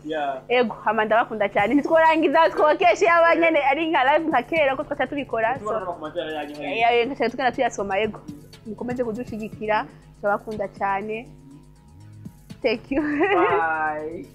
B: ego hama ndabakunda cyane ntitworangiza twokeshe abanyene ari nka live nka kera ko twasa tubikora so tukana tuyasoma ego mukomeze kudushigikira turabakunda cyane thank you
C: bye